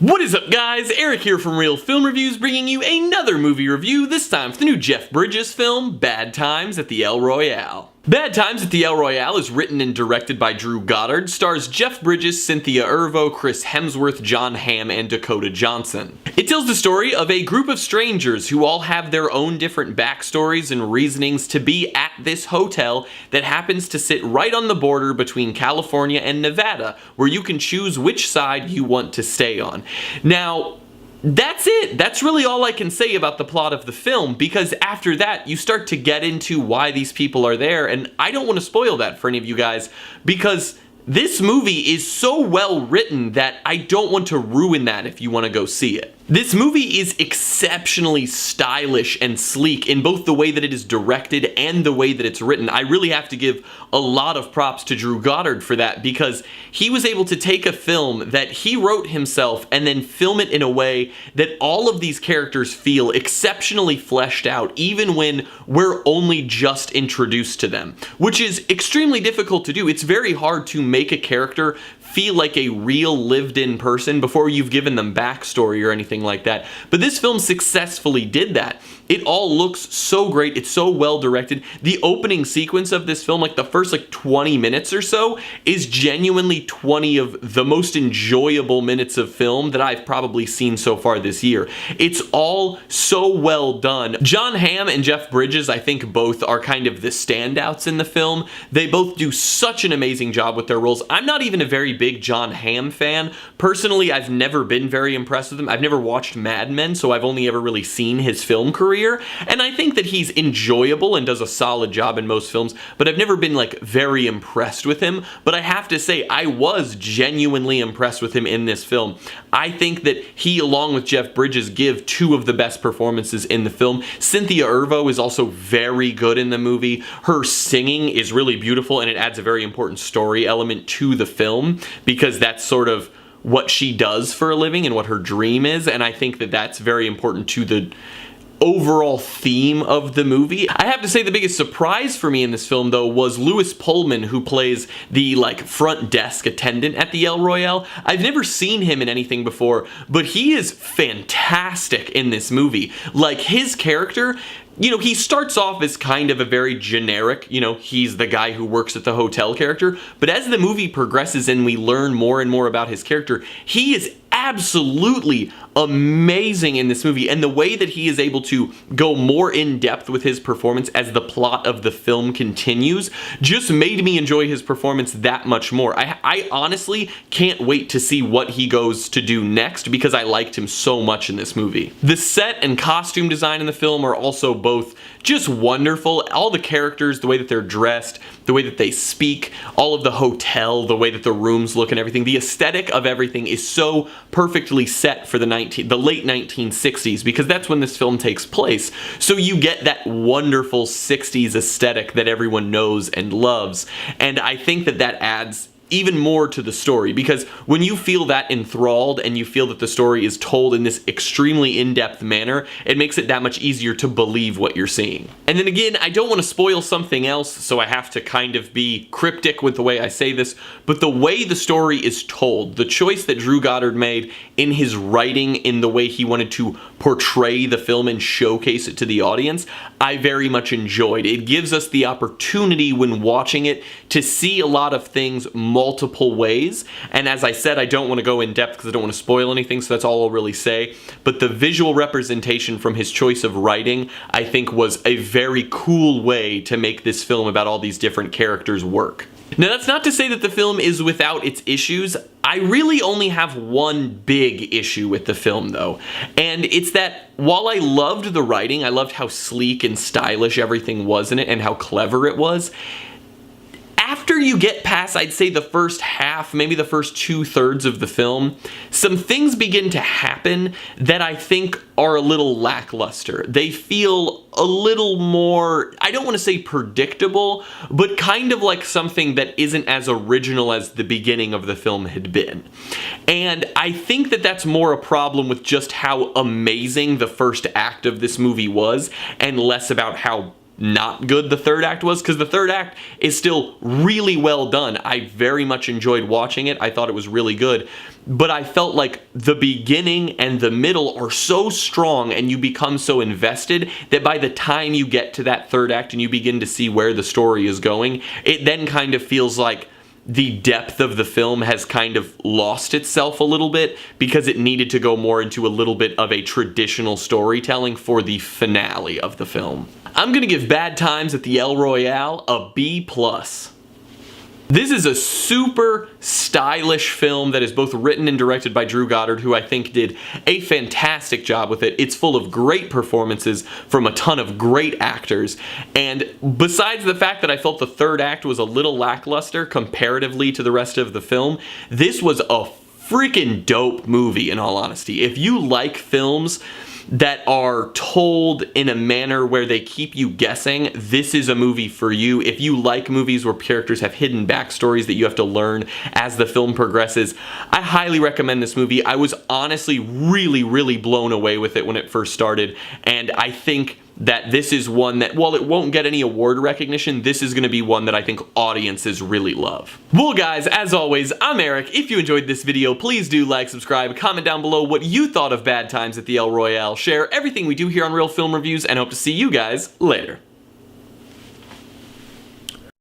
What is up, guys? Eric here from Real Film Reviews, bringing you another movie review, this time for the new Jeff Bridges film, Bad Times at the El Royale. Bad Times at the El Royale is written and directed by Drew Goddard, stars Jeff Bridges, Cynthia Erivo, Chris Hemsworth, John Hamm, and Dakota Johnson. It tells the story of a group of strangers who all have their own different backstories and reasonings to be at this hotel that happens to sit right on the border between California and Nevada, where you can choose which side you want to stay on. Now, that's it. That's really all I can say about the plot of the film, because after that you start to get into why these people are there, and I don't want to spoil that for any of you guys because this movie is so well written that I don't want to ruin that if you want to go see it. This movie is exceptionally stylish and sleek in both the way that it is directed and the way that it's written. I really have to give a lot of props to Drew Goddard for that, because he was able to take a film that he wrote himself and then film it in a way that all of these characters feel exceptionally fleshed out, even when we're only just introduced to them, which is extremely difficult to do. It's very hard to make a character feel like a real lived-in person before you've given them backstory or anything like that. But this film successfully did that. It all looks so great. It's so well directed. The opening sequence of this film, like the first 20 minutes or so, is genuinely 20 of the most enjoyable minutes of film that I've probably seen so far this year. It's all so well done. John Hamm and Jeff Bridges, I think both are kind of the standouts in the film. They both do such an amazing job with their roles. I'm not even a very big John Hamm fan. Personally, I've never been very impressed with him. I've never watched Mad Men, so I've only ever really seen his film career. And I think that he's enjoyable and does a solid job in most films, but I've never been very impressed with him. But I have to say, I was genuinely impressed with him in this film. I think that he, along with Jeff Bridges, give two of the best performances in the film. Cynthia Erivo is also very good in the movie. Her singing is really beautiful, and it adds a very important story element to the film, because that's sort of what she does for a living and what her dream is, and I think that that's very important to the overall theme of the movie. I have to say the biggest surprise for me in this film, though, was Louis Pullman, who plays the front desk attendant at the El Royale. I've never seen him in anything before, but he is fantastic in this movie. His character, he starts off as kind of a very generic, he's the guy who works at the hotel character, but as the movie progresses and we learn more and more about his character, he is absolutely amazing in this movie, and the way that he is able to go more in depth with his performance as the plot of the film continues just made me enjoy his performance that much more. I honestly can't wait to see what he goes to do next, because I liked him so much in this movie. The set and costume design in the film are also both just wonderful. All the characters, the way that they're dressed, the way that they speak, all of the hotel, the way that the rooms look and everything, the aesthetic of everything is so perfectly set for the late 1960s, because that's when this film takes place. So you get that wonderful 60s aesthetic that everyone knows and loves, and I think that that adds even more to the story, because when you feel that enthralled and you feel that the story is told in this extremely in-depth manner, it makes it that much easier to believe what you're seeing. And then again, I don't want to spoil something else, so I have to kind of be cryptic with the way I say this, but the way the story is told, the choice that Drew Goddard made in his writing, in the way he wanted to portray the film and showcase it to the audience, I very much enjoyed. It gives us the opportunity when watching it to see a lot of things multiple ways, and as I said, I don't want to go in depth because I don't want to spoil anything, so that's all I'll really say, but the visual representation from his choice of writing, I think, was a very cool way to make this film about all these different characters work. Now, that's not to say that the film is without its issues. I really only have one big issue with the film, though, and it's that while I loved the writing, I loved how sleek and stylish everything was in it and how clever it was, after you get past, I'd say, the first half, maybe the first 2/3 of the film, some things begin to happen that I think are a little lackluster. They feel a little more, I don't want to say predictable, but kind of like something that isn't as original as the beginning of the film had been. And I think that that's more a problem with just how amazing the first act of this movie was, and less about how not good the third act was, because the third act is still really well done. I very much enjoyed watching it. I thought it was really good. But I felt like the beginning and the middle are so strong and you become so invested that by the time you get to that third act and you begin to see where the story is going, it then kind of feels like the depth of the film has kind of lost itself a little bit because it needed to go more into a little bit of a traditional storytelling for the finale of the film. I'm gonna give Bad Times at the El Royale a B+. This is a super stylish film that is both written and directed by Drew Goddard, who I think did a fantastic job with it. It's full of great performances from a ton of great actors, and besides the fact that I felt the third act was a little lackluster comparatively to the rest of the film, this was a freaking dope movie, in all honesty. If you like films that are told in a manner where they keep you guessing, this is a movie for you. If you like movies where characters have hidden backstories that you have to learn as the film progresses, I highly recommend this movie. I was honestly really blown away with it when it first started, and I think that this is one that, while it won't get any award recognition, this is going to be one that I think audiences really love. Well guys, as always, I'm Eric. If you enjoyed this video, please do like, subscribe, comment down below what you thought of Bad Times at the El Royale, share everything we do here on Real Film Reviews, and hope to see you guys later.